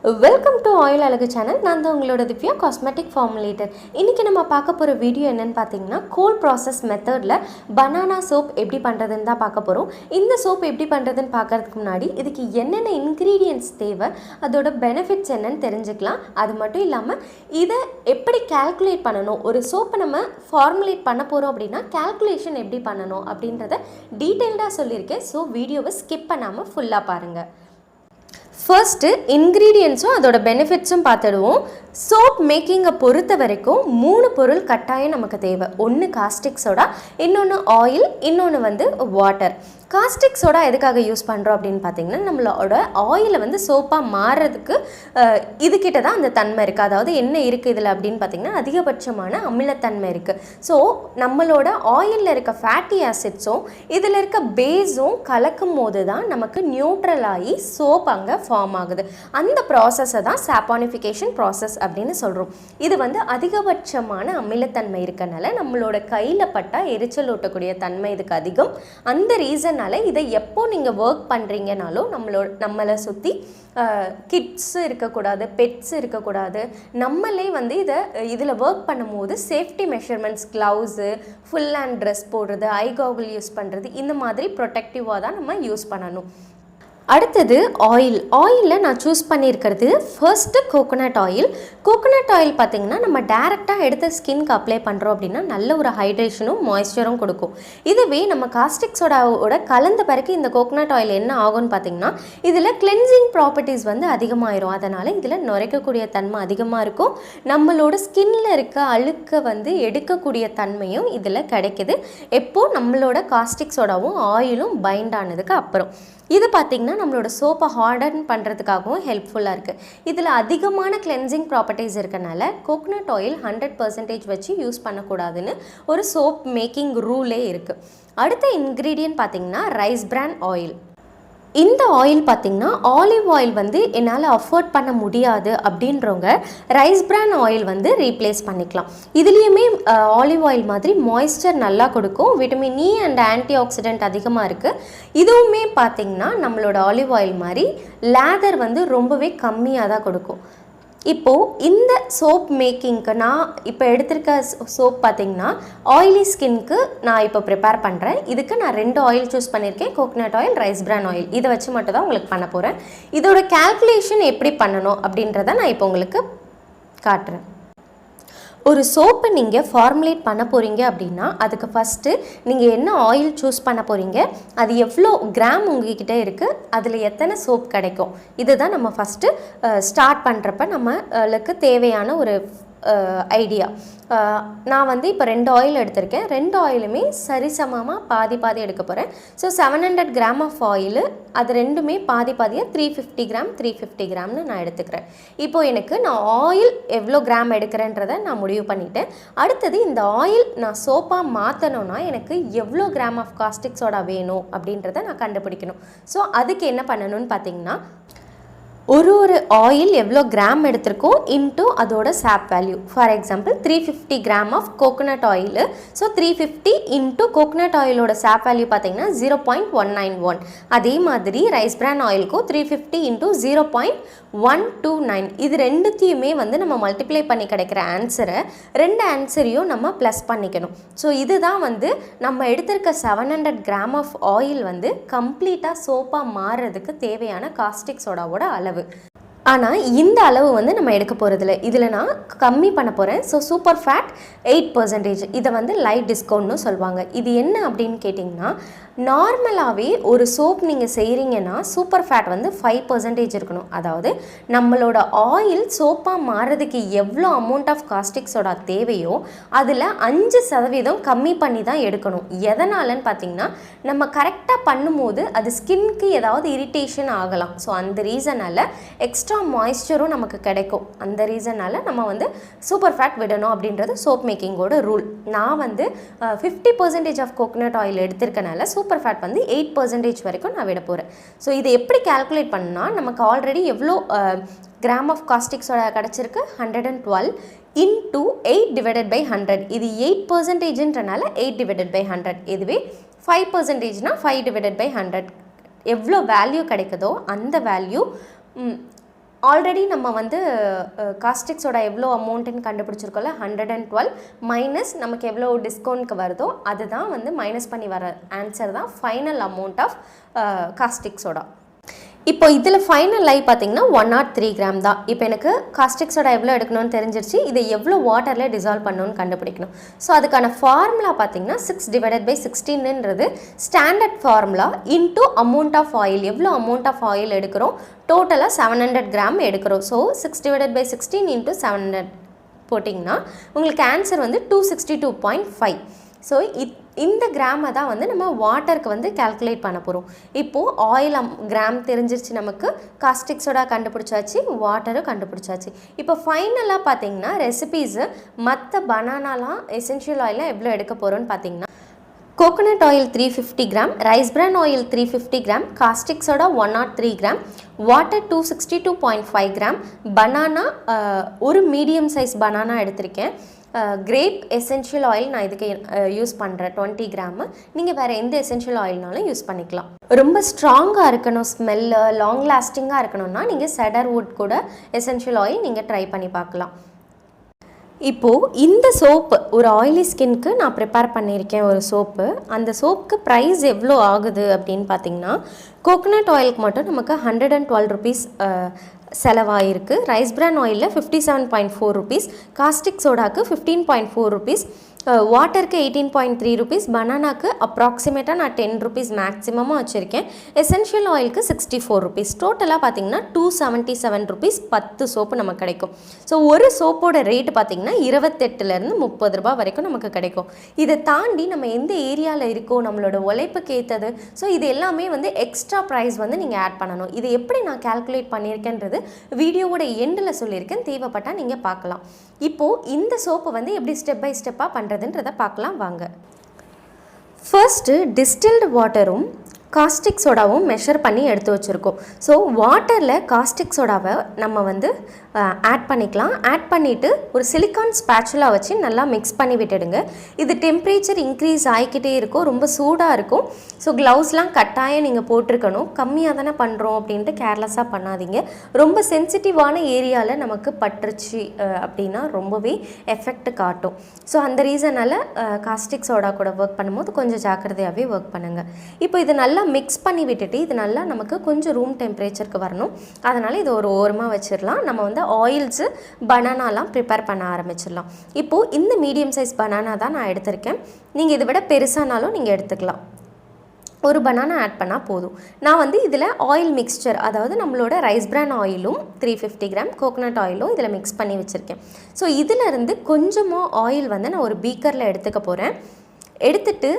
Welcome to oil அழகு channel. நான் தான் உங்களோட திவ்யா, காஸ்மெட்டிக் ஃபார்முலேட்டர். இன்றைக்கி நம்ம பார்க்க போகிற வீடியோ என்னென்னு பார்த்தீங்கன்னா, கோல்ட் ப்ராசஸ் மெத்தடில் பனானா சோப் எப்படி பண்ணுறதுன்னு தான் பார்க்க போகிறோம். இந்த சோப் எப்படி பண்ணுறதுன்னு பார்க்குறதுக்கு முன்னாடி இதுக்கு என்னென்ன இன்க்ரீடியன்ட்ஸ் தேவை, அதோட பெனிஃபிட்ஸ் என்னன்னு தெரிஞ்சுக்கலாம். அது மட்டும் இல்லாமல் இதை எப்படி கால்குலேட் பண்ணணும், ஒரு சோப்பை நம்ம ஃபார்முலேட் பண்ண போகிறோம் அப்படின்னா கால்குலேஷன் எப்படி பண்ணணும் அப்படின்றத டீட்டெயில்டாக சொல்லியிருக்கேன். ஸோ வீடியோவை ஸ்கிப் பண்ணாமல் ஃபுல்லாக பாருங்கள். ஃபர்ஸ்ட்டு இன்க்ரீடியன்ஸும் அதோட பெனிஃபிட்ஸும் பார்த்துடுவோம். சோப் மேக்கிங்கை பொறுத்த வரைக்கும் 3 பொருள் கட்டாயம் நமக்கு தேவை. ஒன்று காஸ்டிக் சோடா, இன்னொன்று ஆயில், இன்னொன்று வாட்டர். காஸ்டிக் சோடா எதுக்காக யூஸ் பண்ணுறோம் அப்படின்னு பார்த்தீங்கன்னா, நம்மளோட ஆயிலை சோப்பாக மாறுறதுக்கு இதுக்கிட்ட தான் அந்த தன்மை இருக்குது. அதாவது என்ன இருக்குது இதில் அப்படின்னு பார்த்தீங்கன்னா, அதிகபட்சமான அமிலத்தன்மை இருக்குது. ஸோ நம்மளோட ஆயிலில் இருக்க ஃபேட்டி ஆசிட்ஸும் இதில் இருக்க பேஸும் கலக்கும் போது தான் நமக்கு நியூட்ரல் ஆகி சோப் அங்கே ஃபார்ம் ஆகுது. அந்த ப்ராசஸை தான் சாப்பானிஃபிகேஷன் ப்ராசஸ் அப்படின்னு சொல்கிறோம். இது அதிகபட்சமான அமிலத்தன்மை இருக்கனால நம்மளோட கையில் பட்டால் எரிச்சல் ஊட்டக்கூடிய தன்மை இதுக்கு அதிகம். அந்த ரீசன் இதை எப்போ நீங்கள் ஒர்க் பண்ணுறீங்கனாலும் நம்மளை சுற்றி கிட்ஸ் இருக்கக்கூடாது, பெட்ஸ் இருக்கக்கூடாது. நம்மளே இதில் ஒர்க் பண்ணும்போது safety measurements, gloves, full hand dress போடுறது, ஐ காகுல் யூஸ் பண்ணுறது, இந்த மாதிரி ப்ரொடெக்டிவாக தான் நம்ம யூஸ் பண்ணணும். அடுத்தது ஆயிலில் நான் சூஸ் பண்ணியிருக்கிறது first coconut oil. Coconut oil பார்த்திங்கன்னா நம்ம டேரெக்டாக எடுத்து ஸ்கின்க்கு அப்ளை பண்ணுறோம் அப்படின்னா நல்ல ஒரு ஹைட்ரேஷனும் மாய்ஸ்சரும் கொடுக்கும். இதுவே நம்ம காஸ்டிக் சோடாவோட கலந்த பிறகு இந்த கோகோனட் ஆயில் என்ன ஆகும்னு பார்த்திங்கன்னா, இதில் கிளென்சிங் ப்ராப்பர்ட்டிஸ் அதிகமாகிடும். அதனால் இதில் நுரைக்கக்கூடிய தன்மை அதிகமாக இருக்கும். நம்மளோட ஸ்கின்னில் இருக்க அழுக்க எடுக்கக்கூடிய தன்மையும் இதில் கிடைக்கிது. எப்போது நம்மளோட காஸ்டிக் சோடாவும் ஆயிலும் பைண்ட் ஆனதுக்கு அப்புறம். இது பார்த்திங்கன்னா நம்மளோட சோப்பை ஹார்டன் பண்ணுறதுக்காகவும் ஹெல்ப்ஃபுல்லாக இருக்குது. இதில் அதிகமான கிளென்சிங் ப்ராப்பர்ட்டிஸ் இருக்கனால கோகோனட் ஆயில் 100% வச்சு யூஸ் பண்ணக்கூடாதுன்னு ஒரு சோப் மேக்கிங் ரூலே இருக்குது. அடுத்த இன்க்ரீடியன்ட் பார்த்திங்கன்னா ரைஸ் பிரான் ஆயில். இந்த ஆயில் பார்த்திங்கன்னா ஆலிவ் ஆயில் என்னால் அஃபோர்ட் பண்ண முடியாது அப்படின்றவங்க ரைஸ் பிரான் ஆயில் ரீப்ளேஸ் பண்ணிக்கலாம். இதுலேயுமே ஆலிவ் ஆயில் மாதிரி மாய்ஸ்சர் நல்லா கொடுக்கும். Vitamin E and anti accident அதிகமாக இருக்குது. இதுவுமே பார்த்திங்கன்னா நம்மளோட ஆலிவ் ஆயில் மாதிரி லேதர் ரொம்பவே கம்மியாக தான் கொடுக்கும். இப்போது இந்த சோப் மேக்கிங்க்கு நான் இப்போ எடுத்திருக்க சோப் பார்த்திங்கன்னா ஆயிலி ஸ்கின்க்கு நான் இப்போ ப்ரிப்பேர் பண்ணுறேன். இதுக்கு நான் 2 ஆயில் சூஸ் பண்ணியிருக்கேன், coconut oil, rice bran oil. இதை வச்சு மட்டும் தான் உங்களுக்கு பண்ண போகிறேன். இதோட கால்குலேஷன் எப்படி பண்ணணும் அப்படின்றத நான் இப்போ உங்களுக்கு காட்டுறேன். ஒரு சோப்பை நீங்கள் ஃபார்முலேட் பண்ண போகிறீங்க அப்படின்னா அதுக்கு ஃபஸ்ட்டு நீங்கள் என்ன ஆயில் சூஸ் பண்ண போகிறீங்க, அது எவ்வளோ கிராம் உங்ககிட்ட இருக்குது, அதில் எத்தனை சோப் கிடைக்கும், இதுதான் நம்ம ஃபஸ்ட்டு ஸ்டார்ட் பண்ணுறப்ப நம்மளுக்கு தேவையான ஒரு ஐடியா. நான் இப்போ 2 ஆயில் எடுத்திருக்கேன். 2 ஆயிலுமே சரிசமமாக பாதி எடுக்க போகிறேன். ஸோ 700 கிராம் ஆஃப் ஆயில், அது ரெண்டுமே பாதியாக 350 கிராம் 350 கிராம்னு நான் எடுத்துக்கிறேன். இப்போது நான் ஆயில் எவ்வளோ கிராம் எடுக்கிறேன்றதை நான் முடிவு பண்ணிட்டேன். அடுத்தது இந்த ஆயில் நான் சோப்பாக மாற்றணுன்னா எனக்கு எவ்வளோ கிராம் ஆஃப் காஸ்டிக் சோடா வேணும் அப்படின்றத நான் கண்டுபிடிக்கணும். ஸோ அதுக்கு என்ன பண்ணணும்னு பார்த்தீங்கன்னா, ஒரு ஆயில் எவ்வளோ கிராம் எடுத்திருக்கோம் இன்ட்டு அதோட sap value. For example 350 gram of coconut oil. So 350 into coconut ஆயிலோட சாப் வேல்யூ பார்த்தீங்கன்னா 0.191. அதே மாதிரி ரைஸ் பிரான் ஆயிலுக்கும் 350 இன்ட்டு 0.129. இது ரெண்டுத்தையுமே நம்ம மல்டிப்ளை பண்ணி கிடைக்கிற ஆன்சரை 2 ஆன்சரையும் நம்ம ப்ளஸ் பண்ணிக்கணும். ஸோ இதுதான் நம்ம எடுத்திருக்க 700 கிராம் ஆஃப் ஆயில் கம்ப்ளீட்டாக சோப்பாக மாறுறதுக்கு தேவையான காஸ்டிக் சோடாவோட அளவு. ஆனால் இந்த அளவு நம்ம எடுக்க போகிறதில்ல. இதில் நான் கம்மி பண்ண போகிறேன். So super fat 8%. இதை லைட் டிஸ்கவுண்ட்னு சொல்லுவாங்க. இது என்ன அப்படின்னு கேட்டிங்கன்னா, நார்மலாகவே ஒரு சோப் நீங்கள் செய்கிறீங்கன்னா சூப்பர் ஃபேட் 5% இருக்கணும். அதாவது நம்மளோட ஆயில் சோப்பாக மாறுறதுக்கு எவ்வளோ அமௌண்ட் ஆஃப் காஸ்டிக் சோடா தேவையோ அதில் 5% கம்மி பண்ணி தான் எடுக்கணும். எதனாலன்னு பார்த்தீங்கன்னா, நம்ம கரெக்டாக பண்ணும்போது அது ஸ்கின்க்கு ஏதாவது இரிட்டேஷன் ஆகலாம். ஸோ அந்த ரீசனால் எக்ஸ்ட்ரா மாய்ஸ்சரும் நமக்கு கிடைக்கும். அந்த ரீசனால் நம்ம சூப்பர் ஃபேட் விடணும் அப்படின்றது சோப் மேக்கிங்கோட ரூல். நான் 50% ஆஃப் கோகோனட் ஆயில் எடுத்திருக்கனால சூப்பர் ஃபேட் 8% வரைக்கும் நான் விட போகிறேன். ஸோ இதை எப்படி கால்குலேட் பண்ணால் நமக்கு ஆல்ரெடி எவ்வளோ கிராம் ஆஃப் காஸ்டிக் சோடா கிடச்சிருக்கு, 112 இன்ட்டு 8/100. இது 8%ன்றனால 8/100. இதுவே 5%னா 5/100. எவ்வளோ வேல்யூ கிடைக்குதோ அந்த வேல்யூ ஆல்ரெடி நம்ம வந்து காஸ்டிக் சோடா எவ்வளோ அமௌண்ட்டுன்னு கண்டுபிடிச்சிருக்கோம்ல 112 மைனஸ் நமக்கு எவ்வளோ டிஸ்கவுண்ட்க்கு வருதோ அதுதான் வந்து மைனஸ் பண்ணி வர ஆன்சர் தான் final amount of caustic soda. இப்போ இதில் ஃபைனல் லை பார்த்தீங்கன்னா 103 கிராம் தான். இப்போ எனக்கு காஸ்டிக் சோடா எவ்வளோ எடுக்கணும்னு தெரிஞ்சிருச்சு. இதை எவ்வளோ வாட்டரில் டிசால்வ் பண்ணணும்னு கண்டுபிடிக்கணும். ஸோ அதுக்கான ஃபார்முலா பார்த்தீங்கன்னா 6/16ன்றது standard formula into amount of oil. எவ்வளோ அமௌண்ட் ஆஃப் ஆயில் எடுக்கிறோம், டோட்டலாக 700 கிராம் எடுக்கிறோம். ஸோ 6/16 இன்டூ 700 போட்டிங்கன்னா உங்களுக்கு ஆன்சர் வந்து 262.5. ஸோ இந்த கிராமை தான் வந்து நம்ம வாட்டருக்கு வந்து கால்குலேட் பண்ண போகிறோம். இப்போது ஆயில் கிராம் தெரிஞ்சிருச்சு, நமக்கு காஸ்டிக் சோடா கண்டுபிடிச்சாச்சு, வாட்டரும் கண்டுபிடிச்சாச்சு. இப்போ ஃபைனலாக பார்த்தீங்கன்னா ரெசிபீஸு மற்ற பனானாலாம் எசென்ஷியல் ஆயிலாம் எவ்வளோ எடுக்க போகிறோன்னு பார்த்தீங்கன்னா coconut oil 350 gram, rice bran oil 350 gram, caustic soda 103 gram, water 262.5 gram, banana ஒரு மீடியம் சைஸ் பனானா எடுத்திருக்கேன், கிரேப் எசென்ஷியல் ஆயில் நான் இதுக்கு யூஸ் பண்ணுறேன் 20 கிராமு. நீங்கள் வேறு எந்த எசென்ஷியல் ஆயில்னாலும் யூஸ் பண்ணிக்கலாம். ரொம்ப ஸ்ட்ராங்காக இருக்கணும், ஸ்மெல்லு லாங் லாஸ்டிங்காக இருக்கணும்னா நீங்கள் செடர்வுட் கூட எசென்ஷியல் ஆயில் நீங்கள் ட்ரை பண்ணி பார்க்கலாம். இப்போது இந்த சோப்பு ஒரு ஆயிலி ஸ்கின்க்கு நான் ப்ரிப்பேர் பண்ணியிருக்கேன் ஒரு சோப்பு. அந்த சோப்புக்கு ப்ரைஸ் எவ்வளோ ஆகுது அப்படின்னு பார்த்தீங்கன்னா கோகோனட் ஆயிலுக்கு மட்டும் நமக்கு 112 ருபீஸ் செலவாயிருக்கு. ரைஸ் பிரான் ஆயிலில் 57.4 ருபீஸ், காஸ்டிக் சோடாக்கு 15.4 ருபீஸ், வாட்டருக்கு 18.3 ருபீஸ், பனானாக்கு அப்ராக்சிமேட்டாக நான் 10 ருபீஸ் மேக்ஸிமமாக வச்சுருக்கேன், எசென்ஷியல் ஆயிலுக்கு 64 ருபீஸ். டோட்டலாக பார்த்தீங்கன்னா 277 ருபீஸ் 10 சோப்பு நமக்கு கிடைக்கும். ஸோ ஒரு சோப்போட ரேட்டு பார்த்திங்கன்னா 28லேருந்து 30 ரூபா வரைக்கும் நமக்கு கிடைக்கும். இதை தாண்டி நம்ம எந்த ஏரியாவில் இருக்கோம், நம்மளோட உழைப்புக்கு ஏற்றது, ஸோ இது எல்லாமே வந்து எக்ஸ்ட்ரா ப்ரைஸ் வந்து நீங்கள் ஆட் பண்ணணும். இது எப்படி நான் கால்குலேட் பண்ணியிருக்கேன்றது வீடியோவோட எண்டில் சொல்லியிருக்கேன், தேவைப்பட்டால் நீங்கள் பார்க்கலாம். இப்போது இந்த சோப்பை வந்து எப்படி ஸ்டெப் பை ஸ்டெப்பாக பண்ணுறதுன்றதை பார்க்கலாம் வாங்க. ஃபர்ஸ்ட்டு டிஸ்டில்டு வாட்டரும் காஸ்டிக் சோடாவும் மெஷர் பண்ணி எடுத்து வச்சுருக்கோம். ஸோ வாட்டரில் காஸ்டிக் சோடாவை நம்ம வந்து ஆட் பண்ணிக்கலாம். ஆட் பண்ணிவிட்டு ஒரு சிலிக்கான் ஸ்பேச்சுலா வச்சு நல்லா மிக்ஸ் பண்ணி விட்டுடுங்க. இது டெம்பரேச்சர் இன்க்ரீஸ் ஆகிக்கிட்டே இருக்கும், ரொம்ப சூடாக இருக்கும். ஸோ க்ளவுஸ்லாம் கட்டாயம் நீங்கள் போட்டிருக்கணும். கம்மியாக தானே பண்ணுறோம் அப்படின்ட்டு கேர்லெஸ்ஸாக பண்ணாதீங்க. ரொம்ப சென்சிட்டிவான ஏரியாவில் நமக்கு பட்டுருச்சு அப்படின்னா ரொம்பவே எஃபெக்ட் காட்டும். ஸோ அந்த ரீசனால் காஸ்டிக் சோடா கூட ஒர்க் பண்ணும்போது கொஞ்சம் ஜாக்கிரதையாகவே ஒர்க் பண்ணுங்கள். இப்போ இது நல்லா மிக்ஸ் பண்ணி விட்டுட்டு இது நல்லா நமக்கு கொஞ்சம் ரூம் டெம்பரேச்சருக்கு வரணும். அதனால் இது ஒரு ஓரமாக வச்சிடலாம். நம்ம வந்து ஆயில்ஸு பனானாலாம் ப்ரிப்பேர் பண்ண ஆரம்பிச்சிடலாம். இப்போது இந்த மீடியம் சைஸ் பனானா தான் நான் எடுத்திருக்கேன். நீங்கள் இதை விட பெருசானாலும் நீங்கள் எடுத்துக்கலாம். ஒரு பனானா ஆட் பண்ணால் போதும். நான் வந்து இதில் ஆயில் மிக்ஸ்சர், அதாவது நம்மளோட ரைஸ் பிரான் ஆயிலும் 350 கிராம், கோகோனட் ஆயிலும் இதில் மிக்ஸ் பண்ணி வச்சுருக்கேன். ஸோ இதிலேருந்து கொஞ்சமாக ஆயில் வந்து நான் ஒரு பீக்கரில் எடுத்துக்க போகிறேன். எடுத்துட்டு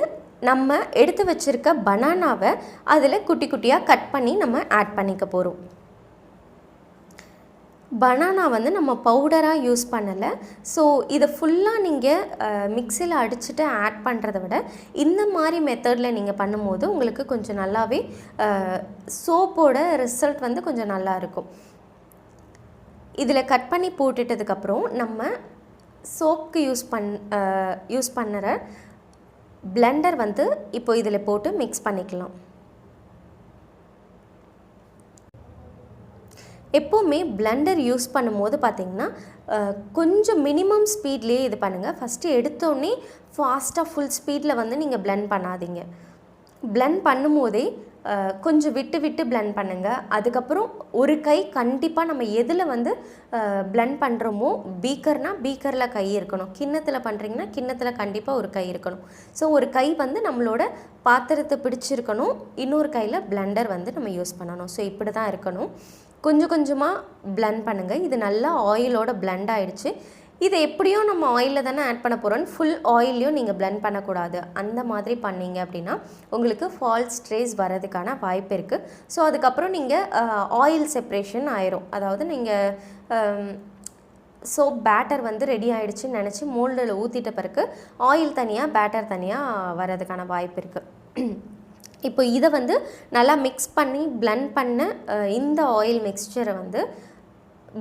நம்ம எடுத்து வச்சுருக்க பனானாவை அதில் குட்டி குட்டியாக கட் பண்ணி நம்ம ஆட் பண்ணிக்க போகிறோம். பனானா வந்து நம்ம பவுடராக யூஸ் பண்ணலை. ஸோ இதை ஃபுல்லாக நீங்கள் மிக்சியில் அடிச்சுட்டு ஆட் பண்ணுறத விட இந்த மாதிரி மெத்தடில் நீங்கள் பண்ணும்போது உங்களுக்கு கொஞ்சம் நல்லாவே சோப்போட ரிசல்ட் வந்து கொஞ்சம் நல்லா இருக்கும். இதில் கட் பண்ணி போட்டுட்டதுக்கப்புறம் நம்ம சோப்புக்கு யூஸ் பண்ணுற பிளெண்டர் வந்து இப்போ இதில் போட்டு மிக்ஸ் பண்ணிக்கலாம். எப்போவுமே பிளெண்டர் யூஸ் பண்ணும்போது பார்த்திங்கன்னா கொஞ்சம் மினிமம் ஸ்பீட்லேயே இது பண்ணுங்கள். ஃபஸ்ட்டு எடுத்தோடனே ஃபாஸ்ட்டாக ஃபுல் ஸ்பீடில் வந்து நீங்கள் பிளெண்ட் பண்ணாதீங்க. பிளெண்ட் பண்ணும்போதே கொஞ்சம் விட்டு விட்டு பிளெண்ட் பண்ணுங்கள். அதுக்கப்புறம் ஒரு கை கண்டிப்பாக நம்ம எதில் வந்து பிளெண்ட் பண்ணுறோமோ, பீக்கர்னால் பீக்கரில் கை இருக்கணும், கிண்ணத்தில் பண்ணுறீங்கன்னா கிண்ணத்தில் கண்டிப்பாக ஒரு கை இருக்கணும். ஸோ ஒரு கை வந்து நம்மளோட பாத்திரத்தை பிடிச்சிருக்கணும், இன்னொரு கையில் பிளெண்டர் வந்து நம்ம யூஸ் பண்ணணும். ஸோ இப்படி தான் இருக்கணும். கொஞ்சம் கொஞ்சமாக பிளெண்ட் பண்ணுங்கள். இது நல்லா ஆயிலோட பிளெண்ட் ஆகிடுச்சு. இதை எப்படியோ நம்ம ஆயிலில் தானே ஆட் பண்ண போகிறோன்னு ஃபுல் ஆயிலையும் நீங்கள் பிளெண்ட் பண்ணக்கூடாது. அந்த மாதிரி பண்ணிங்க அப்படின்னா உங்களுக்கு ஃபால்ஸ் ட்ரேஸ் வரதுக்கான வாய்ப்பு இருக்குது. ஸோ அதுக்கப்புறம் நீங்கள் ஆயில் செப்ரேஷன் ஆயிரும். அதாவது நீங்கள் சோப் பேட்டர் வந்து ரெடி ஆகிடுச்சின்னு நினச்சி மோல்டில் ஊற்றிட்ட பிறகு ஆயில் தனியாக பேட்டர் தனியாக வரதுக்கான வாய்ப்பு இருக்குது. இப்போ இதை வந்து நல்லா மிக்ஸ் பண்ணி பிளெண்ட் பண்ண இந்த ஆயில் மிக்ஸ்சரை வந்து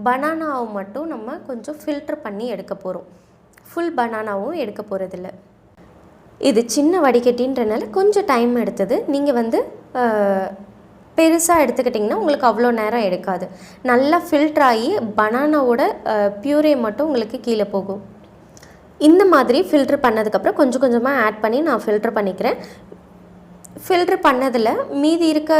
பனானாவை மட்டும் நம்ம கொஞ்சம் ஃபில்ட்ரு பண்ணி எடுக்க போகிறோம். ஃபுல் பனானாவும் எடுக்க போகிறதில்ல. இது சின்ன வடிகட்டின்றனால கொஞ்சம் டைம் எடுத்தது. நீங்கள் வந்து பெருசாக எடுத்துக்கிட்டிங்கன்னா உங்களுக்கு அவ்வளோ நேரம் எடுக்காது. நல்லா ஃபில்டர் ஆகி பனானாவோட பியூரே மட்டும் உங்களுக்கு கீழே போகும். இந்த மாதிரி ஃபில்ட்ரு பண்ணதுக்கப்புறம் கொஞ்சம் கொஞ்சமாக ஆட் பண்ணி நான் ஃபில்ட்ரு பண்ணிக்கிறேன். ஃபில்ட்ரு பண்ணதில் மீதி இருக்க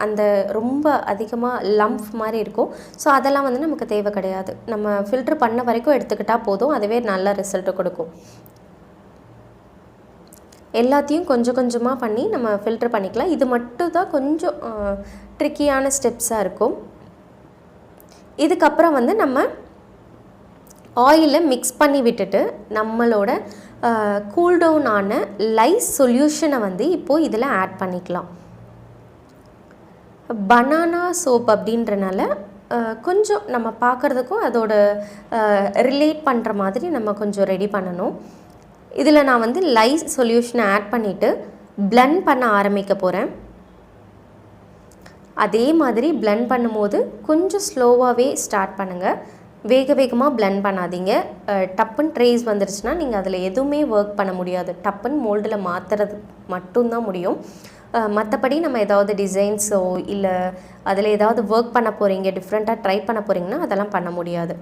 அந்த ரொம்ப அதிகமாக லம்ப் மாதிரி இருக்கும். ஸோ அதெல்லாம் வந்து நமக்கு தேவை கிடையாது. நம்ம ஃபில்ட்ரு பண்ண வரைக்கும் எடுத்துக்கிட்டால் போதும், அதுவே நல்ல ரிசல்ட்டு கொடுக்கும். எல்லாத்தையும் கொஞ்சம் கொஞ்சமாக பண்ணி நம்ம ஃபில்ட்ரு பண்ணிக்கலாம். இது மட்டும் தான் கொஞ்சம் ட்ரிக்கியான ஸ்டெப்ஸாக இருக்கும். இதுக்கப்புறம் வந்து நம்ம ஆயிலை மிக்ஸ் பண்ணி விட்டுட்டு நம்மளோட கூல்டவுன் ஆன லைஸ் சொல்யூஷனை வந்து இப்போது இதில் ஆட் பண்ணிக்கலாம். பனானா சோப் அப்படின்றனால கொஞ்சம் நம்ம பார்க்குறதுக்கும் அதோட ரிலேட் பண்ணுற மாதிரி நம்ம கொஞ்சம் ரெடி பண்ணணும். இதில் நான் வந்து லைஸ் சொல்யூஷனை ஆட் பண்ணிவிட்டு பிளெண்ட் பண்ண ஆரம்பிக்க போகிறேன். அதே மாதிரி பிளெண்ட் பண்ணும்போது கொஞ்சம் ஸ்லோவாகவே ஸ்டார்ட் பண்ணுங்கள். வேக வேகமாக பிளெண்ட் பண்ணாதீங்க. டப்புன்னு ட்ரேஸ் வந்துருச்சுன்னா நீங்கள் அதில் எதுவுமே ஒர்க் பண்ண முடியாது. டப்புன்னு மோல்டில் மாற்றுறது மட்டும்தான் முடியும். மற்றபடி நம்ம ஏதாவது டிசைன்ஸோ இல்லை அதில் ஏதாவது ஒர்க் பண்ண போகிறீங்க, டிஃப்ரெண்ட்டாக ட்ரை பண்ண போகிறீங்கன்னா அதெல்லாம் பண்ண முடியாது.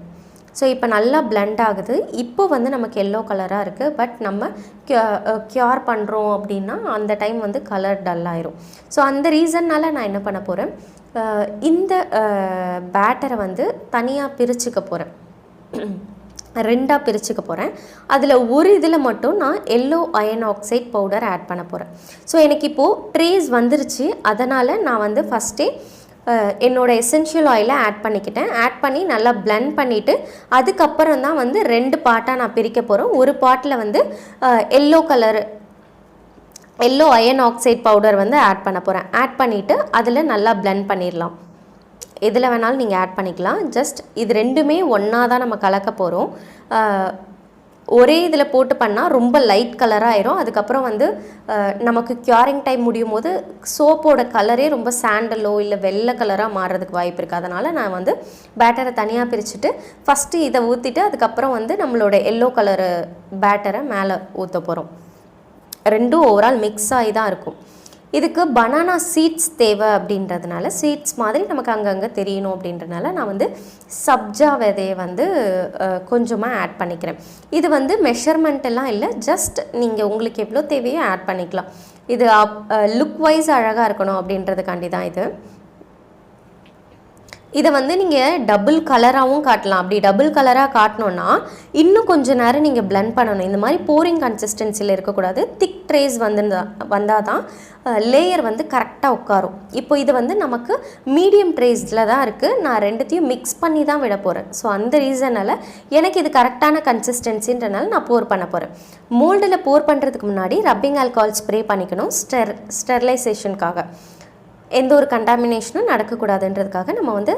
ஸோ இப்போ நல்லா பிளெண்ட் ஆகுது. இப்போ வந்து நமக்கு எல்லோ கலராக இருக்குது. பட் நம்ம க்யூர் பண்ணுறோம் அப்படின்னா அந்த டைம் வந்து கலர் டல் ஆயிரும். ஸோ அந்த ரீசன்னால் நான் என்ன பண்ண போகிறேன், இந்த பேட்டரை வந்து தனியாக பிரிச்சுக்க போகிறேன். ரெண்டாக பிரிச்சுக்க போகிறேன். அதில் ஒரு இதில் மட்டும் நான் yellow iron oxide powder add பண்ண போகிறேன். ஸோ எனக்கு இப்போது ட்ரேஸ் வந்துருச்சு. அதனால் நான் வந்து ஃபஸ்ட்டே என்னோடய எசென்ஷியல் ஆயிலை ஆட் பண்ணிக்கிட்டேன். ஆட் பண்ணி நல்லா பிளெண்ட் பண்ணிவிட்டு அதுக்கப்புறம் தான் வந்து 2 பார்ட்டாக நான் பிரிக்க போகிறோம். ஒரு பார்ட்டில் வந்து எல்லோ அயன் ஆக்சைட் பவுடர் வந்து ஆட் பண்ண போகிறேன். ஆட் பண்ணிவிட்டு அதில் நல்லா பிளெண்ட் பண்ணிடலாம். எதில் வேணாலும் நீங்கள் ஆட் பண்ணிக்கலாம். ஜஸ்ட் இது ரெண்டுமே ஒன்றா தான் நம்ம கலக்க போகிறோம். ஒரே இதில் போட்டு பண்ணால் ரொம்ப லைட் கலராக ஆயிரும். அதுக்கப்புறம் வந்து நமக்கு க்யூரிங் டைம் முடியும் போது சோப்போட கலரே ரொம்ப சாண்டலோ இல்லை வெள்ளை கலராக மாறுறதுக்கு வாய்ப்பு இருக்குது. அதனால் நான் வந்து பேட்டரை தனியாக பிரிச்சுட்டு ஃபஸ்ட்டு இதை ஊற்றிட்டு அதுக்கப்புறம் வந்து நம்மளோட எல்லோ கலரு பேட்டரை மேலே ஊற்ற போகிறோம். ரெண்டும் ஓவரால் மிக்ஸ் ஆகி தான் இருக்கும். இதுக்கு பனானா சீட்ஸ் தேவை அப்படின்றதுனால, சீட்ஸ் மாதிரி நமக்கு அங்கங்கே தெரியணும் அப்படின்றனால நான் வந்து சப்ஜா விதையை வந்து கொஞ்சமாக ஆட் பண்ணிக்கிறேன். இது வந்து மெஷர்மெண்ட் எல்லாம் இல்லை, ஜஸ்ட் நீங்கள் உங்களுக்கு எவ்வளோ தேவையோ ஆட் பண்ணிக்கலாம். இது லுக் வைஸ் அழகாக இருக்கணும் அப்படின்றதுக்காண்டி தான் இது. இதை வந்து நீங்கள் டபுள் கலராகவும் காட்டலாம். அப்படி டபுள் கலராக காட்டினோன்னா இன்னும் கொஞ்சம் நேரம் நீங்கள் பிளெண்ட் பண்ணணும். இந்த மாதிரி போரிங் கன்சிஸ்டன்சியில் இருக்கக்கூடாது. திக் ட்ரேஸ் வந்தால் தான் லேயர் வந்து கரெக்டாக உட்காரும். இப்போ இது வந்து நமக்கு மீடியம் ட்ரேஸில் தான் இருக்குது. நான் ரெண்டுத்தையும் மிக்ஸ் பண்ணி தான் விட போகிறேன். ஸோ அந்த ரீசனால் எனக்கு இது கரெக்டான கன்சிஸ்டன்சின்றனால நான் போர் பண்ண போகிறேன். மோல்டில் போர் பண்ணுறதுக்கு முன்னாடி ரப்பிங் ஆல்கஹால் ஸ்ப்ரே பண்ணிக்கணும், ஸ்டெர்லைசேஷனுக்காக. எந்த ஒரு கண்டாமினேஷனும் நடக்கக்கூடாதுன்றதுக்காக நம்ம வந்து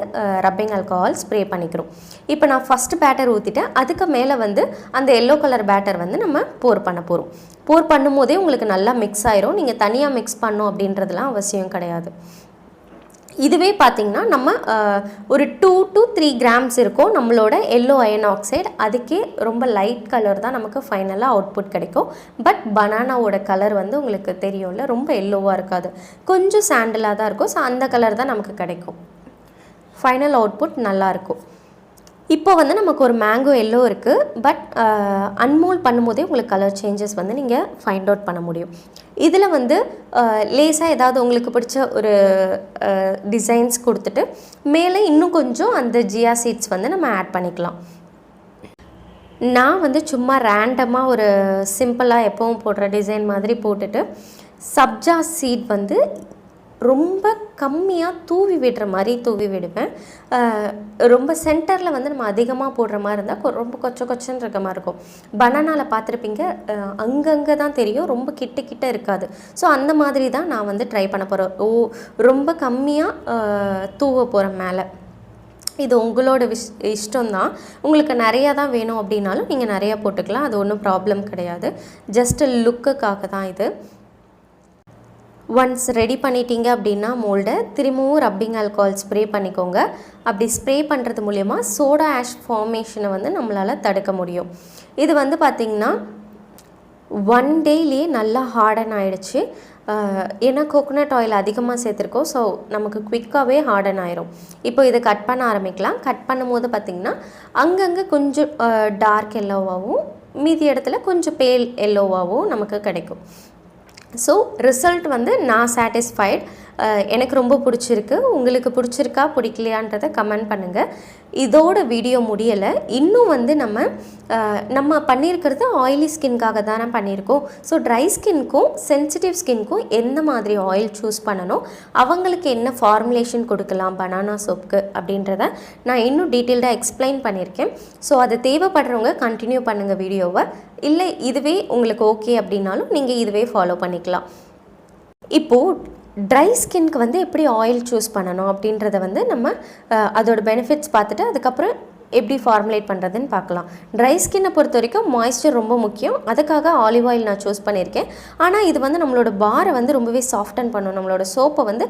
ரப்பிங் ஆல்கஹால் ஸ்ப்ரே பண்ணிக்கிறோம். இப்போ நான் ஃபஸ்ட்டு பேட்டர் ஊற்றிட்டேன். அதுக்கு மேலே வந்து அந்த எல்லோ கலர் பேட்டர் வந்து நம்ம போர் பண்ண போகிறோம். போர் பண்ணும் போதே உங்களுக்கு நல்லா மிக்ஸ் ஆயிரும். நீங்கள் தனியாக மிக்ஸ் பண்ணணும் அப்படின்றதுலாம் அவசியம் கிடையாது. இதுவே பார்த்திங்கன்னா நம்ம ஒரு 2 to 3 grams இருக்கும் நம்மளோட எல்லோ அயன் ஆக்சைடு. அதுக்கே ரொம்ப லைட் கலர் தான் நமக்கு ஃபைனலாக அவுட்புட் கிடைக்கும். பட் பனானாவோட கலர் வந்து உங்களுக்கு தெரியும்ல, ரொம்ப எல்லோவாக இருக்காது, கொஞ்சம் சாண்டலாக தான் இருக்கும். ஸோ அந்த கலர் தான் நமக்கு கிடைக்கும். ஃபைனல் அவுட்புட் நல்லாயிருக்கும். இப்போ வந்து நமக்கு ஒரு மேங்கோ எல்லோ இருக்குது. பட் அன்மோல்ட் பண்ணும்போதே உங்களுக்கு கலர் சேஞ்சஸ் வந்து நீங்கள் ஃபைண்ட் அவுட் பண்ண முடியும். இதில் வந்து லேஸாக ஏதாவது உங்களுக்கு பிடிச்ச ஒரு டிசைன்ஸ் கொடுத்துட்டு மேலே இன்னும் கொஞ்சம் அந்த ஜியா சீட்ஸ் வந்து நம்ம ஆட் பண்ணிக்கலாம். நான் வந்து சும்மா ரேண்டமாக ஒரு சிம்பிளாக எப்பவும் போடுற டிசைன் மாதிரி போட்டுட்டு சப்ஜா சீட் வந்து ரொம்ப கம்மியாக தூவி விடுற மாதிரி தூவி விடுவேன். ரொம்ப சென்டரில் வந்து நம்ம அதிகமாக போடுற மாதிரி இருந்தால் ரொம்ப கொச்சன்னு இருக்க மாதிரி இருக்கும். பனானாவில் பார்த்துருப்பீங்க, அங்கங்கே தான் தெரியும், ரொம்ப கிட்ட இருக்காது. ஸோ அந்த மாதிரி தான் நான் வந்து ட்ரை பண்ண போகிறேன். ரொம்ப கம்மியாக தூவ போகிறேன் மேலே. இது உங்களோட இஷ்டம்தான். உங்களுக்கு நிறையா தான் வேணும் அப்படின்னாலும் நீங்கள் நிறையா போட்டுக்கலாம். அது ஒன்றும் ப்ராப்ளம் கிடையாது. ஜஸ்ட்டு லுக்குக்காக தான் இது. ஒன்ஸ் ரெடி பண்ணிட்டீங்க அப்படின்னா மோல்டை திரும்பவும் ரப்பிங் ஆல்கஹால் ஸ்ப்ரே பண்ணிக்கோங்க. அப்படி ஸ்ப்ரே பண்ணுறது மூலயமா சோடா ஆஷ் ஃபார்மேஷனை வந்து நம்மளால் தடுக்க முடியும். இது வந்து பார்த்திங்கன்னா 1 டேலேயே நல்லா ஹார்டன் ஆகிடுச்சு. ஏன்னா கோகோனட் ஆயில் அதிகமாக சேர்த்துருக்கோம். ஸோ நமக்கு குவிக்காகவே ஹார்டன் ஆயிரும். இப்போ இதை கட் பண்ண ஆரம்பிக்கலாம். கட் பண்ணும்போது பார்த்திங்கன்னா அங்கங்கே கொஞ்சம் டார்க் எல்லோவாகவும் மீதி இடத்துல கொஞ்சம் பேல் எல்லோவாகவும் நமக்கு கிடைக்கும். ஸோ ரிசல்ட் வந்து நான் சாட்டிஸ்ஃபைட். எனக்கு ரொம்ப பிடிச்சிருக்கு. உங்களுக்கு பிடிச்சிருக்கா பிடிக்கலையான்றதை கமெண்ட் பண்ணுங்கள். இதோட வீடியோ முடியலை. இன்னும் வந்து நம்ம பண்ணியிருக்கிறது ஆயிலி ஸ்கின்காக தானே பண்ணியிருக்கோம். ஸோ ட்ரை ஸ்கின்க்கும் சென்சிட்டிவ் ஸ்கின்க்கும் எந்த மாதிரி ஆயில் சூஸ் பண்ணணும், அவங்களுக்கு என்ன ஃபார்முலேஷன் கொடுக்கலாம் பனானா சோப்புக்கு அப்படின்றத நான் இன்னும் டீட்டெயில்டாக எக்ஸ்பிளைன் பண்ணியிருக்கேன். ஸோ அது தேவைப்படுறவங்க கண்டினியூ பண்ணுங்கள் வீடியோவை. இல்லை இதுவே உங்களுக்கு ஓகே அப்படின்னாலும் நீங்கள் இதுவே ஃபாலோ பண்ணிக்கலாம். இப்போது ட்ரை ஸ்கின்க்கு வந்து எப்படி ஆயில் சூஸ் பண்ணணும் அப்படின்றத வந்து நம்ம அதோட பெனிஃபிட்ஸ் பார்த்துட்டு அதுக்கப்புறம் எப்படி ஃபார்முலேட் பண்ணுறதுன்னு பார்க்கலாம். ட்ரை ஸ்கின்னை பொறுத்த வரைக்கும் மாய்ஸ்சர் ரொம்ப முக்கியம். அதுக்காக ஆலிவ் ஆயில் நான் சூஸ் பண்ணியிருக்கேன். ஆனால் இது வந்து நம்மளோட பாரை வந்து ரொம்பவே சாஃப்டன் பண்ணும். நம்மளோட சோப்பை வந்து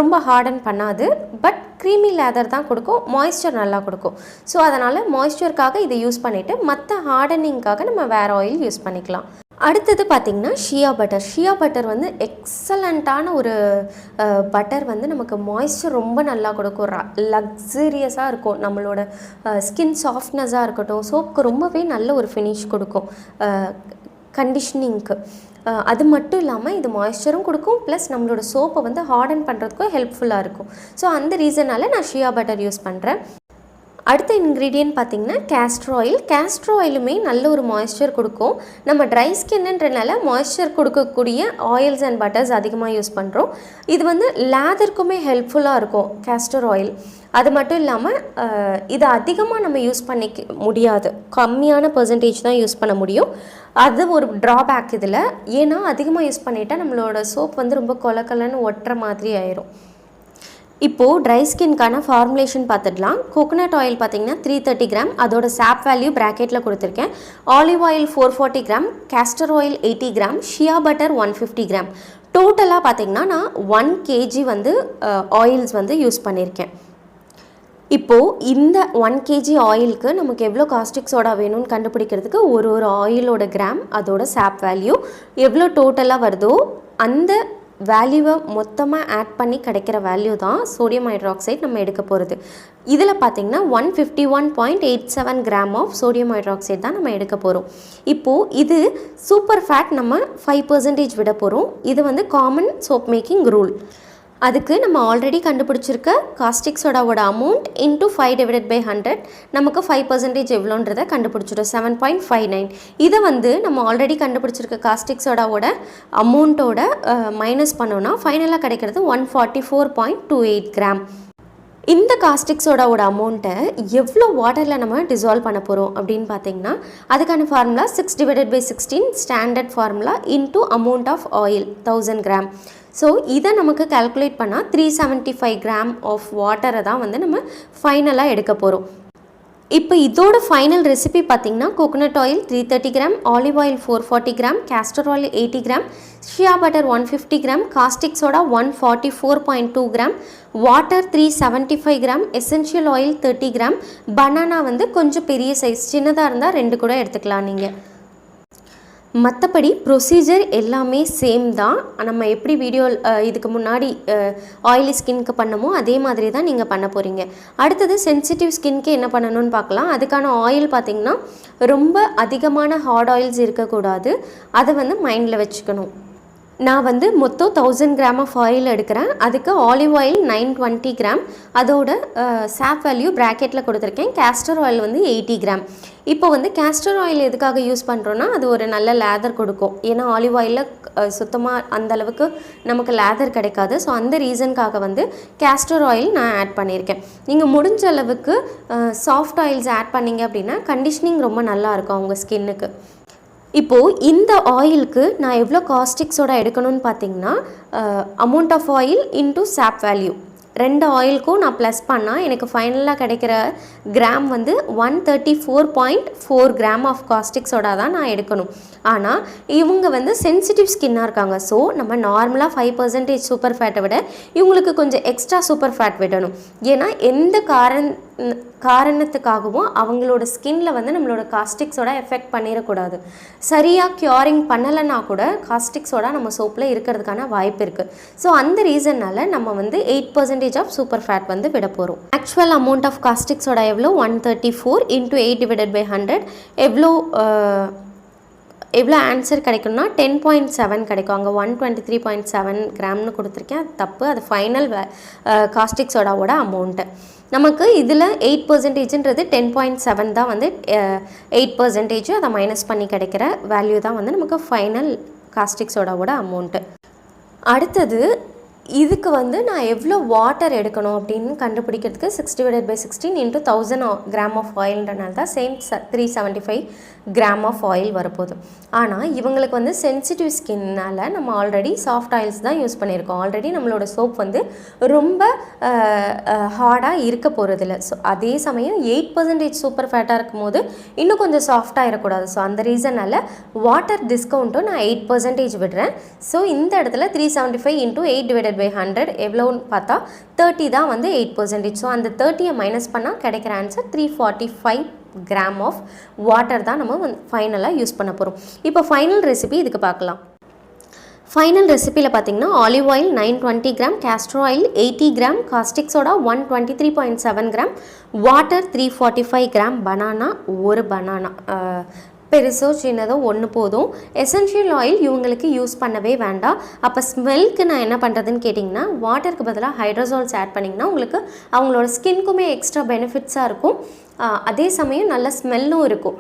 ரொம்ப ஹார்டன் பண்ணாது. பட் க்ரீமி லேதர் தான் கொடுக்கும், மாய்ஸ்சர் நல்லா கொடுக்கும். ஸோ அதனால் மாய்ஸ்சருக்காக இதை யூஸ் பண்ணிவிட்டு மற்ற ஹார்டனிங்காக நம்ம வேறு ஆயில் யூஸ் பண்ணிக்கலாம். அடுத்தது பார்த்திங்கன்னா ஷியா பட்டர். ஷியா பட்டர் வந்து எக்ஸலண்ட்டான ஒரு பட்டர். வந்து நமக்கு மாய்ஸ்சர் ரொம்ப நல்லா கொடுக்கும். லக்ஸரியஸாக இருக்கும். நம்மளோட ஸ்கின் சாஃப்ட்னஸாக இருக்கட்டும், சோப்புக்கு ரொம்பவே நல்ல ஒரு ஃபினிஷ் கொடுக்கும் கண்டிஷ்னிங்க்கு. அது மட்டும் இல்லாமல் இது மாய்ஸ்சரும் கொடுக்கும், ப்ளஸ் நம்மளோட சோப்பை வந்து ஹார்டன் பண்ணுறதுக்கும் ஹெல்ப்ஃபுல்லாக இருக்கும். ஸோ அந்த ரீசனால் நான் ஷியா பட்டர் யூஸ் பண்ணுறேன். அடுத்த இன்க்ரீடியன்ட் பார்த்திங்கன்னா கேஸ்டர் ஆயில். கேஸ்டர் ஆயிலுமே நல்ல ஒரு மாய்ஸ்சர் கொடுக்கும். நம்ம ட்ரை ஸ்கின்ன்றனால மாய்ஸ்சர் கொடுக்கக்கூடிய ஆயில்ஸ் அண்ட் பட்டர்ஸ் அதிகமாக யூஸ் பண்ணுறோம். இது வந்து லேதருக்குமே ஹெல்ப்ஃபுல்லாக இருக்கும் கேஸ்டர் ஆயில். அது மட்டும் இல்லாமல் இதை அதிகமாக நம்ம யூஸ் பண்ணிக்க முடியாது, கம்மியான பர்சன்டேஜ் தான் யூஸ் பண்ண முடியும். அது ஒரு ட்ராபேக் இதில். ஏன்னா அதிகமாக யூஸ் பண்ணிட்டால் நம்மளோட சோப் வந்து ரொம்ப கொலக்கலன்னு ஒட்டுற மாதிரி ஆயிரும். இப்போது ட்ரை ஸ்கின்கான ஃபார்முலேஷன் பார்த்துடலாம். கோகோனட் ஆயில் பார்த்திங்கன்னா 330 கிராம், அதோட சாப் வேல்யூ ப்ராக்கெட்டில் கொடுத்துருக்கேன். Olive oil 440 gram, castor oil 80 gram, ஷியா பட்டர் 150 கிராம். டோட்டலாக பார்த்திங்கன்னா நான் 1 kg வந்து ஆயில்ஸ் வந்து யூஸ் பண்ணியிருக்கேன். இப்போது இந்த 1 kg ஆயிலுக்கு நமக்கு எவ்வளோ காஸ்டிக் சோடா வேணும்னு கண்டுபிடிக்கிறதுக்கு ஒரு ஆயிலோட கிராம், அதோட சாப் வேல்யூ எவ்வளோ டோட்டலாக வருதோ அந்த வேல்யூவை மொத்தமாக ஆட் பண்ணி கிடைக்கிற வேல்யூ தான் சோடியம் ஹைட்ராக்சைடு நம்ம எடுக்க போகிறது. இதில் பார்த்திங்கன்னா 151.87 கிராம் ஆஃப் சோடியம் ஹைட்ராக்சைடு தான் நம்ம எடுக்க போகிறோம். இப்போது இது சூப்பர் ஃபேட் நம்ம 5% விட போகிறோம். இது வந்து காமன் சோப் மேக்கிங் ரூல். அதுக்கு நம்ம ஆல்ரெடி கண்டுபிடிச்சிருக்க காஸ்டிக் சோடாவோட அமௌண்ட் இன்ட்டு 5/100 நமக்கு 5% எவ்வளோன்றதை கண்டுபிடிச்சிடும், 7.59. இதை வந்து நம்ம ஆல்ரெடி கண்டுபிடிச்சிருக்க காஸ்டிக் சோடாவோட அமௌண்ட்டோட மைனஸ் பண்ணோன்னா ஃபைனலாக கிடைக்கிறது 144.28 கிராம். இந்த காஸ்டிக் சோடாவோட அமௌண்ட்டை எவ்வளோ வாட்டரில் நம்ம டிசால்வ் பண்ண போகிறோம் அப்படின்னு பார்த்தீங்கன்னா அதுக்கான formula 6/16 standard formula into amount of oil 1000 gram. So இதை நமக்கு கால்குலேட் பண்ணால் 375 கிராம் ஆஃப் வாட்டரை தான் வந்து நம்ம ஃபைனலாக எடுக்க போகிறோம். இப்போ இதோட ஃபைனல் ரெசிபி பார்த்திங்கன்னா coconut oil 330 gram, olive oil 440 gram, castor oil 80 gram, ஷியா butter 150 gram, caustic soda 144.2 gram, water 375 gram, essential oil 30 gram, banana வந்து கொஞ்சம் பெரிய சைஸ், சின்னதாக இருந்தால் 2 கூட எடுத்துக்கலாம் நீங்கள். மற்றபடி ப்ரொசீஜர் எல்லாமே சேம் தான். நம்ம எப்படி வீடியோ இதுக்கு முன்னாடி ஆயிலி ஸ்கின்க்கு பண்ணமோ அதே மாதிரி தான் நீங்கள் பண்ண போகிறீங்க. அடுத்தது சென்சிட்டிவ் ஸ்கின்க்கு என்ன பண்ணணும்னு பார்க்கலாம். அதுக்கான ஆயில் பார்த்திங்கன்னா ரொம்ப அதிகமான ஹார்ட் ஆயில்ஸ் இருக்கக்கூடாது. அதை வந்து மைண்டில் வச்சுக்கணும். நான் வந்து மொத்தம் 1000 கிராம் ஆஃப் ஆயில் எடுக்கிறேன். அதுக்கு ஆலிவ் ஆயில் 920 கிராம், அதோட சாப் வேல்யூ ப்ராக்கெட்டில் கொடுத்துருக்கேன். கேஸ்டர் ஆயில் வந்து 80 கிராம். இப்போ வந்து கேஸ்டர் ஆயில் எதுக்காக யூஸ் பண்ணுறோன்னா அது ஒரு நல்ல லேதர் கொடுக்கும். ஏன்னா ஆலிவ் ஆயிலில் சுத்தமாக அந்தளவுக்கு நமக்கு லேதர் கிடைக்காது. ஸோ அந்த ரீசனுக்காக வந்து கேஸ்டர் ஆயில் நான் ஆட் பண்ணியிருக்கேன். நீங்கள் முடிஞ்ச அளவுக்கு சாஃப்ட் ஆயில்ஸ் ஆட் பண்ணிங்க அப்படின்னா கண்டிஷ்னிங் ரொம்ப நல்லாயிருக்கும் அவங்க ஸ்கின்னுக்கு. இப்போது இந்த ஆயிலுக்கு நான் எவ்வளோ காஸ்டிக் சோடா எடுக்கணும்னு பார்த்தீங்கன்னா அமௌண்ட் ஆஃப் ஆயில் இன்ட்டு சாப் வேல்யூ 2 ஆயிலுக்கும் நான் ப்ளஸ் பண்ணால் எனக்கு ஃபைனலாக கிடைக்கிற கிராம் வந்து 134.4 கிராம் ஆஃப் காஸ்டிக் சோடா தான் நான் எடுக்கணும். ஆனால் இவங்க வந்து சென்சிட்டிவ் ஸ்கின்னாக இருக்காங்க. ஸோ நம்ம நார்மலாக 5% சூப்பர் ஃபேட்டை விட இவங்களுக்கு கொஞ்சம் எக்ஸ்ட்ரா சூப்பர் ஃபேட் விடணும். ஏன்னா எந்த காரணத்துக்காகவும் அவங்களோட ஸ்கின்ல வந்து நம்மளோட காஸ்டிக்ஸோட எஃபெக்ட் பண்ணிடக்கூடாது. சரியாக க்யூரிங் பண்ணலைன்னா கூட காஸ்டிக்ஸோட நம்ம சோப்பில் இருக்கிறதுக்கான வாய்ப்பு இருக்குது. ஸோ அந்த ரீசன்னால் நம்ம வந்து 8% ஆஃப் சூப்பர் ஃபேட் வந்து விட போகிறோம். ஆக்சுவல் அமௌண்ட் ஆஃப் காஸ்டிக்ஸோட எவ்வளோ 134 × 8/100 எவ்வளோ ஆன்சர் கிடைக்கும்னா 10.7 கிடைக்கும். அங்கே 123.7 கிராம்னு கொடுத்துருக்கேன், அது தப்பு. அது ஃபைனல் காஸ்டிக் சோடாவோட அமௌண்ட்டு. நமக்கு இதில் 8%ன்றது 10.7 தான் வந்து 8%, அதை மைனஸ் பண்ணி கிடைக்கிற வேல்யூ தான் வந்து நமக்கு ஃபைனல் காஸ்டிக் சோடாவோட அமௌண்ட்டு. அடுத்தது இதுக்கு வந்து நான் எவ்வளோ வாட்டர் எடுக்கணும் அப்படின்னு கண்டுபிடிக்கிறதுக்கு 60/16 × 1000 கிராம் ஆஃப் ஆயில்ன்றனால தான் சேம் 375 கிராம் ஆஃப் ஆயில் வரப்போகுது. ஆனால் இவங்களுக்கு வந்து சென்சிட்டிவ் ஸ்கின்னால் நம்ம ஆல்ரெடி சாஃப்ட் ஆயில்ஸ் தான் யூஸ் பண்ணியிருக்கோம். ஆல்ரெடி நம்மளோட சோப் வந்து ரொம்ப ஹார்டாக இருக்க போகிறதில்ல. ஸோ அதே சமயம் 8% சூப்பர் ஃபேட்டாக இருக்கும் போது இன்னும் கொஞ்சம் சாஃப்டாக இருக்கக்கூடாது. ஸோ அந்த ரீசனால் வாட்டர் டிஸ்கவுண்ட்டும் நான் 8% விடுறேன். ஸோ இந்த இடத்துல 375 × 8/100 எவ்வளோன்னு பார்த்தா 30 தான் வந்து 8%. ஸோ அந்த 30 மைனஸ் பண்ணால் கிடைக்கிற ஆன்சர் 345 கிராம் ஆஃப் வாட்டர் தான் நம்ம ஃபைனலாக யூஸ் பண்ண போகிறோம். இப்போ ஃபைனல் ரெசிபி இதுக்கு பார்க்கலாம். ஃபைனல் ரெசிபியில் பார்த்தீங்கன்னா olive oil 920 gram, castor oil 80 gram, caustic soda 123.7 gram, water 345 gram, banana ஒரு பனானா பெருசோ சின்னதோ ஒன்று போதும். எசென்ஷியல் ஆயில் இவங்களுக்கு யூஸ் பண்ணவே வேண்டாம். அப்போ ஸ்மெல்க்கு நான் என்ன பண்ணுறதுன்னு கேட்டிங்கன்னா வாட்டருக்கு பதிலாக ஹைட்ரோசால்ஸ் ஆட் பண்ணிங்கன்னா உங்களுக்கு அவங்களோட ஸ்கின்க்குமே எக்ஸ்ட்ரா பெனிஃபிட்ஸாக இருக்கும். அதே சமயம் நல்ல ஸ்மெல்லும் இருக்கும்.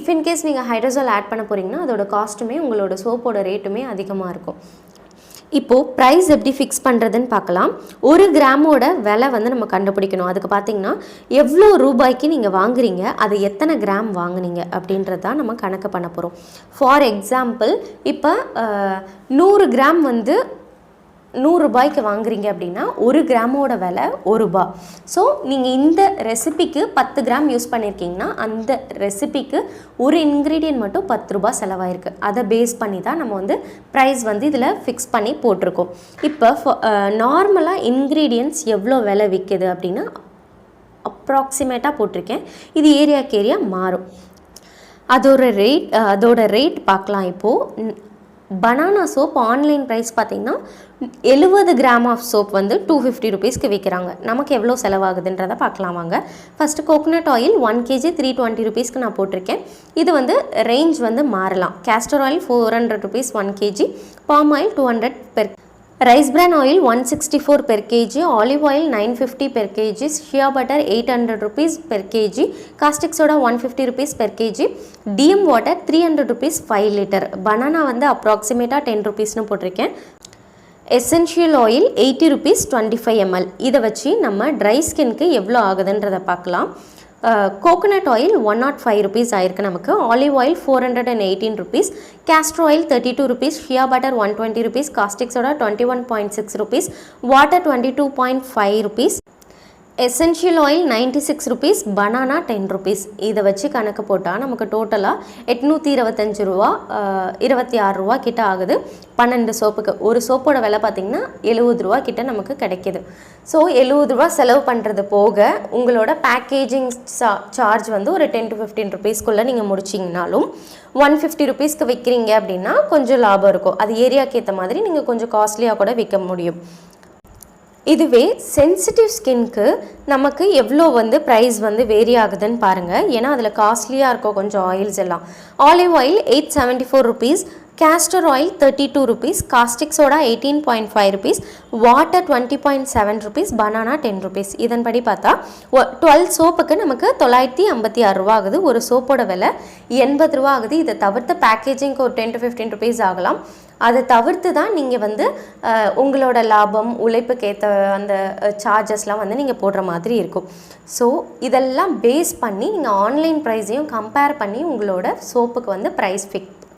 இஃப் இன்கேஸ் நீங்கள் ஹைட்ரோசால் ஆட் பண்ண போகிறீங்கன்னா அதோட காஸ்ட்டுமே உங்களோட சோப்போட ரேட்டுமே அதிகமாக இருக்கும். இப்போது ப்ரைஸ் எப்படி ஃபிக்ஸ் பண்ணுறதுன்னு பார்க்கலாம். 1 கிராமோட விலை வந்து நம்ம கண்டுபிடிக்கணும். அதுக்கு பார்த்திங்கன்னா எவ்வளோ ரூபாய்க்கு நீங்கள் வாங்குறீங்க, அது எத்தனை கிராம் வாங்குனீங்க அப்படின்றது தான் நம்ம கணக்கு பண்ண போகிறோம். ஃபார் எக்ஸாம்பிள் இப்போ 100 கிராம் வந்து 100 ரூபாய்க்கு வாங்குறீங்க அப்படின்னா 1 கிராமோட விலை 1 ரூபா. ஸோ நீங்கள் இந்த ரெசிபிக்கு 10 கிராம் யூஸ் பண்ணியிருக்கீங்கன்னா அந்த ரெசிபிக்கு ஒரு இன்க்ரீடியன்ட் மட்டும் 10 ரூபா செலவாயிருக்கு. அதை பேஸ் பண்ணி தான் நம்ம வந்து ப்ரைஸ் வந்து இதில் ஃபிக்ஸ் பண்ணி போட்டிருக்கோம். இப்போ நார்மலாக இன்க்ரீடியன்ட்ஸ் எவ்வளோ விலை விற்கிது அப்படின்னா அப்ராக்சிமேட்டாக போட்டிருக்கேன். இது ஏரியாக்கு ஏரியா மாறும். அதோட ரேட் பார்க்கலாம். இப்போது பனானா சோப் ஆன்லைன் ப்ரைஸ் பார்த்திங்கன்னா 70 கிராம் ஆஃப் சோப் வந்து 250 ருபீஸ்க்கு விற்கிறாங்க. நமக்கு எவ்வளோ செலவாகுதுன்றதை பார்க்கலாம் வாங்க. ஃபஸ்ட்டு கோகோனட் ஆயில் 1 kg 320 ருபீஸ்க்கு நான் போட்டிருக்கேன். இது வந்து ரேஞ்ச் வந்து மாறலாம். Castor oil 400 rupees 1 kg, palm oil 200 per, rice bran oil 164 per kg, olive oil 950 per kg, shea butter 800 rupees per kg, caustic soda 150 rupees per kg, DM water 300 rupees 5 litre, banana வந்து அப்ராக்சிமேட்டாக 10 rupeesனு போட்டிருக்கேன். Essential oil 80 rupees 25 ml. இதை வச்சு நம்ம try ஸ்கின்க்கு எவ்வளோ ஆகுதுன்றதை பார்க்கலாம். Coconut oil 105 rupees ஆயிருக்கு நமக்கு, olive oil 418 rupees, castor oil 32 rupees, ஷியா butter 120 rupees, caustic soda 21.6 rupees, water 22.5 rupees, essential oil 96 rupees, banana 10 rupees. இதை வச்சு கணக்கு போட்டால் நமக்கு டோட்டலாக 825 ரூபா 26 ரூபா கிட்ட ஆகுது 12 சோப்புக்கு. ஒரு சோப்போட விலை பார்த்திங்கன்னா 70 ரூபா கிட்ட நமக்கு கிடைக்கிது. ஸோ 70 ரூபா செலவு பண்ணுறது போக உங்களோட பேக்கேஜிங் சார்ஜ் வந்து ஒரு 10 to 15 rupeesக்குள்ளே நீங்கள் முடிச்சிங்கனாலும் 150 rupeesக்கு விற்கிறீங்க அப்படின்னா கொஞ்சம் லாபம் இருக்கும். அது ஏரியாவுக்கு ஏற்ற மாதிரி நீங்கள் கொஞ்சம் காஸ்ட்லியாக கூட விற்க முடியும். இதுவே சென்சிட்டிவ் ஸ்கின்க்கு நமக்கு எவ்வளோ வந்து ப்ரைஸ் வந்து வேரி ஆகுதுன்னு பாருங்கள். ஏன்னா அதில் காஸ்ட்லியாக இருக்கும் கொஞ்சம் ஆயில்ஸ் எல்லாம். Olive oil 874 rupees, castor oil 32 rupees, caustic soda 18.5 rupees, water 20.7 rupees, banana 10 rupees. இதன்படி பார்த்தா 12 சோப்புக்கு நமக்கு 956 ரூபா ஆகுது. ஒரு சோப்போட விலை 80 ரூபா ஆகுது. இதை தவிர்த்து பேக்கேஜிங்க்கு ஒரு 10 to 15 rupees ஆகலாம். அதை தவிர்த்து தான் நீங்கள் வந்து உங்களோட லாபம் உழைப்புக்கேற்ற அந்த சார்ஜஸ்லாம் வந்து நீங்கள் போடுற மாதிரி இருக்கும். ஸோ இதெல்லாம் பேஸ் பண்ணி நீங்கள் ஆன்லைன் ப்ரைஸையும் கம்பேர் பண்ணி உங்களோட சோப்புக்கு வந்து ப்ரைஸ்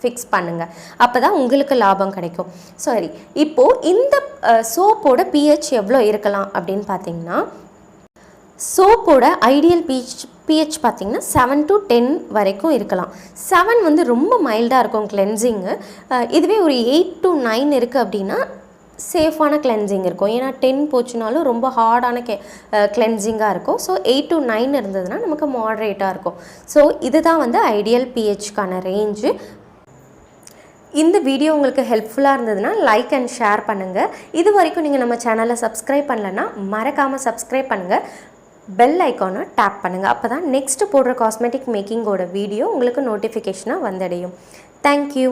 ஃபிக்ஸ் பண்ணுங்கள். அப்போ தான் உங்களுக்கு லாபம் கிடைக்கும். சரி, இப்போது இந்த சோப்போட pH எவ்வளோ இருக்கலாம் அப்படின்னு பார்த்தீங்கன்னா சோப்போட ஐடியல் pH பார்த்திங்கன்னா 7 to 10 வரைக்கும் இருக்கலாம். 7 வந்து ரொம்ப மைல்டாக இருக்கும் கிளென்சிங்கு. இதுவே ஒரு 8 to 9 இருக்குது அப்படின்னா சேஃபான கிளென்சிங் இருக்கும். ஏன்னா 10 போச்சுனாலும் ரொம்ப ஹார்டான கிளென்சிங்காக இருக்கும். ஸோ 8 to 9 இருந்ததுன்னா நமக்கு மாட்ரேட்டாக இருக்கும். ஸோ இதுதான் வந்து ஐடியல் பிஹெச்க்கான ரேஞ்சு. இந்த வீடியோ உங்களுக்கு ஹெல்ப்ஃபுல்லாக இருந்ததுன்னா லைக் அண்ட் ஷேர் பண்ணுங்கள். இது வரைக்கும் நீங்கள் நம்ம சேனலை சப்ஸ்கிரைப் பண்ணலைன்னா மறக்காமல் சப்ஸ்கிரைப் பண்ணுங்கள். பெல் ஐக்கானை டேப் பண்ணுங்கள். அப்போ தான் நெக்ஸ்ட்டு போடுற காஸ்மெட்டிக் மேக்கிங்கோட வீடியோ உங்களுக்கு நோட்டிஃபிகேஷனாக வந்தடையும். தேங்க்யூ.